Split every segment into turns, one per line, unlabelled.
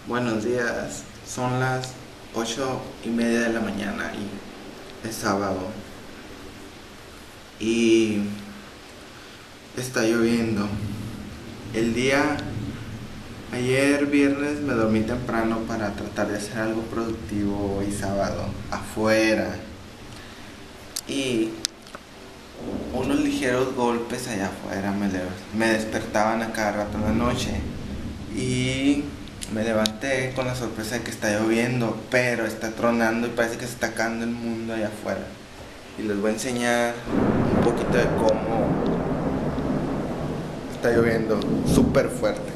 Buenos días, son las 8:30 de la mañana y es sábado y está lloviendo. El día ayer viernes me dormí temprano para tratar de hacer algo productivo hoy sábado afuera y unos ligeros golpes allá afuera me despertaban a cada rato en la noche y me levanté con la sorpresa de que está lloviendo, pero está tronando y parece que se está acabando el mundo allá afuera. Y les voy a enseñar un poquito de cómo está lloviendo súper fuerte.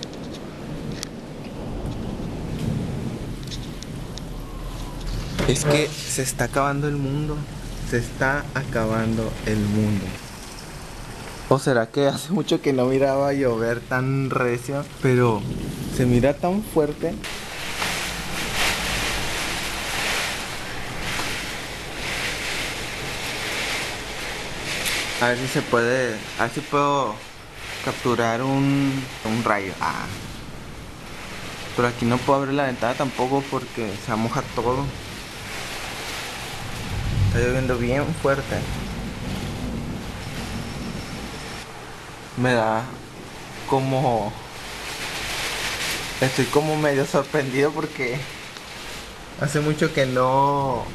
Es que se está acabando el mundo. Se está acabando el mundo. ¿O será que hace mucho que no miraba llover tan recio? Pero se mira tan fuerte. A ver si se puede. A ver si puedo capturar un rayo. Pero aquí no puedo abrir la ventana tampoco porque se va a mojar todo. Está lloviendo bien fuerte. Me da como... Estoy como medio sorprendido porque hace mucho que no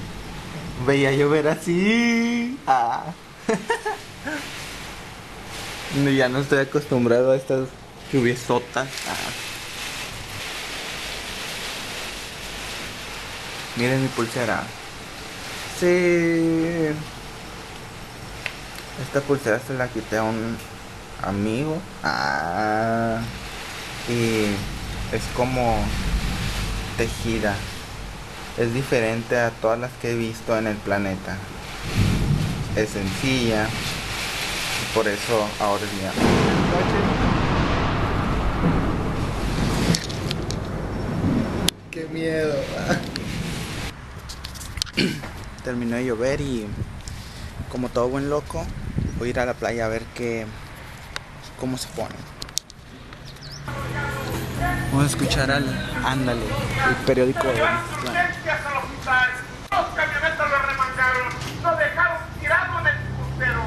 veía llover así. Ya no estoy acostumbrado a estas lluviesotas. Miren mi pulsera. Sí. Esta pulsera se la quité a un amigo. Y es como tejida. Es diferente a todas las que he visto en el planeta. Es sencilla. Y por eso ahora es mía. Qué miedo. Terminó de llover y como todo buen loco voy a ir a la playa a ver cómo se pone. Vamos a escuchar ándale, el periódico de Mazatlán.
Dos camionetas lo remangaron, lo dejaron tirado en el putero.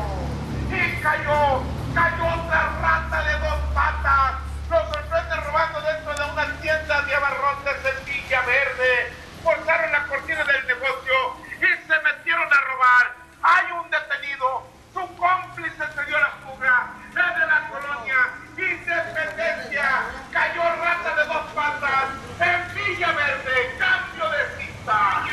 Y cayó otra rata de dos patas. Lo sorprenden robando dentro de una tienda de abarrotes en Villa Verde. Forzaron la cortina del negocio y se metieron a robar. Hay un detenido, su cómplice se dio la fuga. Es de la colonia Independencia. Cayó rata de dos patas en Villa Verde. Cambio de cita.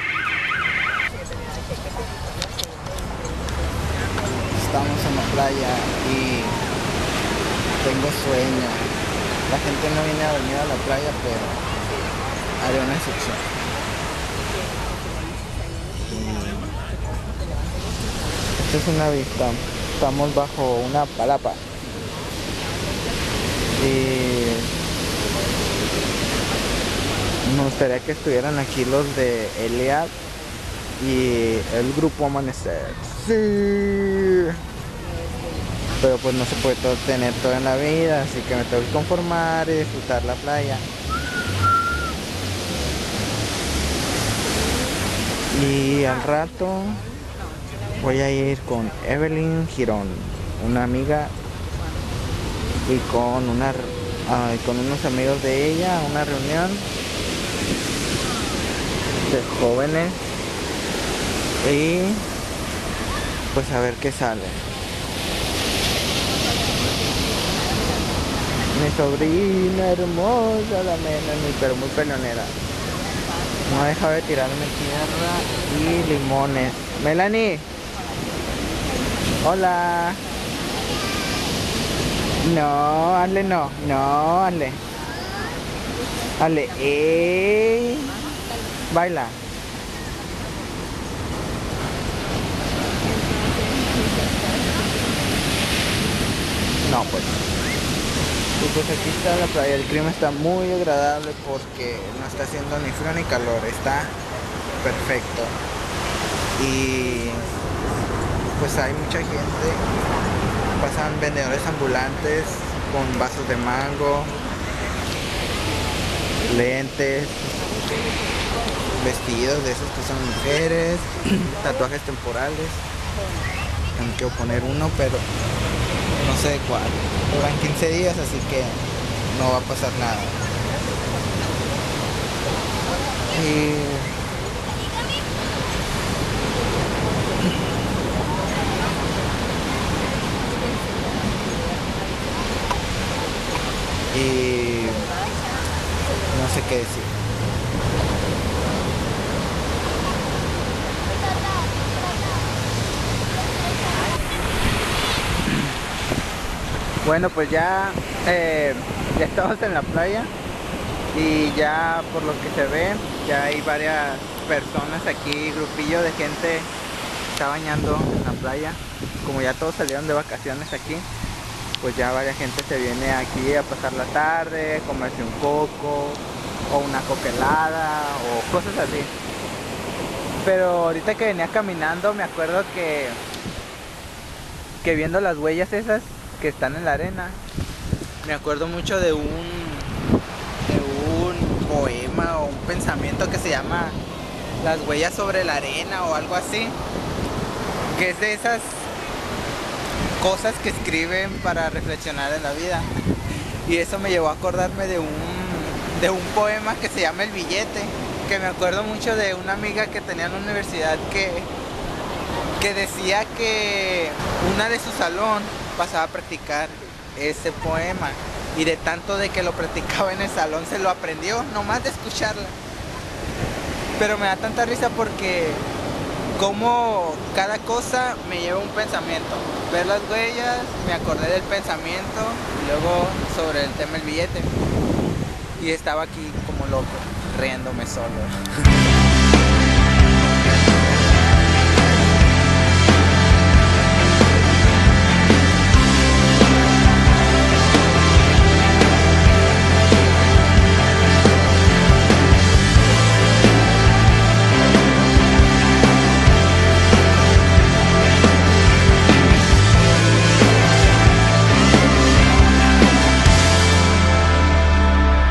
Estamos en la playa y tengo sueño. La gente no viene a venir a la playa, pero haré una excepción. Esta es una vista. Estamos bajo una palapa. Y me gustaría que estuvieran aquí los de Eliab y el grupo Amanecer. Sí. Pero pues no se puede tener todo en la vida, así que me tengo que conformar y disfrutar la playa. Y al rato voy a ir con Evelyn Girón, una amiga, y con unos amigos de ella a una reunión de jóvenes y pues a ver qué sale. Mi sobrina hermosa, la Melanie, pero muy peleonera. No deja de tirarme tierra y limones. Melanie. Hola. No, hazle no. No, hazle. Hazle. ¡Ey! Baila. No, pues. Y pues aquí está la playa, el clima está muy agradable porque no está haciendo ni frío ni calor, está perfecto. Y pues hay mucha gente, pasan vendedores ambulantes con vasos de mango, lentes, vestidos de esos que son mujeres, tatuajes temporales. Me quiero poner uno, pero no sé cuál. Duran 15 días, así que no va a pasar nada. Y no sé qué decir. Bueno, pues ya estamos en la playa y ya por lo que se ve ya hay varias personas aquí, grupillo de gente está bañando en la playa. Como ya todos salieron de vacaciones aquí, pues ya varias gente se viene aquí a pasar la tarde, comerse un coco o una coca helada o cosas así. Pero ahorita que venía caminando me acuerdo que viendo las huellas esas que están en la arena, me acuerdo mucho de un poema o un pensamiento que se llama Las huellas sobre la arena o algo así, que es de esas cosas que escriben para reflexionar en la vida. Y eso me llevó a acordarme de un poema que se llama El Billete, que me acuerdo mucho de una amiga que tenía en la universidad que decía que una de su salón pasaba a practicar ese poema, y de tanto de que lo practicaba en el salón se lo aprendió, nomás de escucharla. Pero me da tanta risa porque como cada cosa me lleva un pensamiento. Ver las huellas, me acordé del pensamiento, y luego sobre el tema del billete. Y estaba aquí como loco, riéndome solo.